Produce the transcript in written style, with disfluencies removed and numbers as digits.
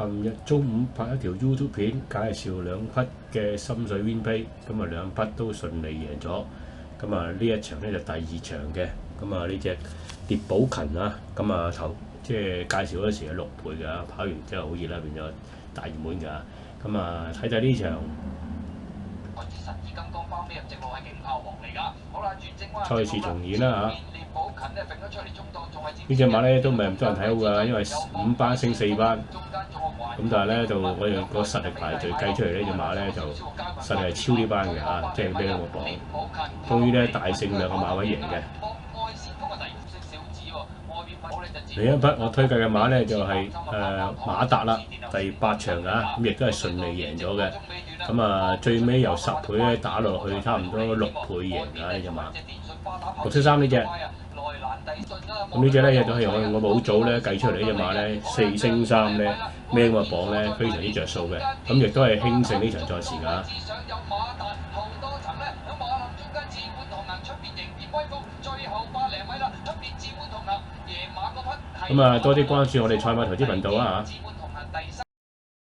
琴日中午拍一條 YouTube 片，介紹兩匹嘅心水 Win Play，咁啊兩匹都順利贏咗。咁啊呢一場咧就第二場嘅，咁啊呢隻獵寶勤啊，咁啊即係介紹嗰時係6倍㗎，跑完之後好熱啦，變咗大熱門㗎。咁啊睇睇呢場賽事重演啦嚇。呢隻馬咧都唔係咁多人睇好㗎，因為5班升4班。咁但係咧就我用個實力排序計出嚟呢隻馬咧就實力係超呢班嘅嚇，即係孭個榜。終於咧大勝2個馬位贏嘅。另一匹我推介嘅馬咧就係馬達啦，第8場㗎，咁亦都係順利贏咗嘅。咁啊最尾由10倍咧打落去，差唔多6倍贏㗎呢隻馬。673呢隻。咁呢隻咧亦都係我用個模組咧計出嚟呢隻馬咧4升3咧孭個榜咧非常之着數嘅，咁亦都係輕勝呢場賽事㗎。咁啊多啲關注我哋賽馬投資頻道啊嚇。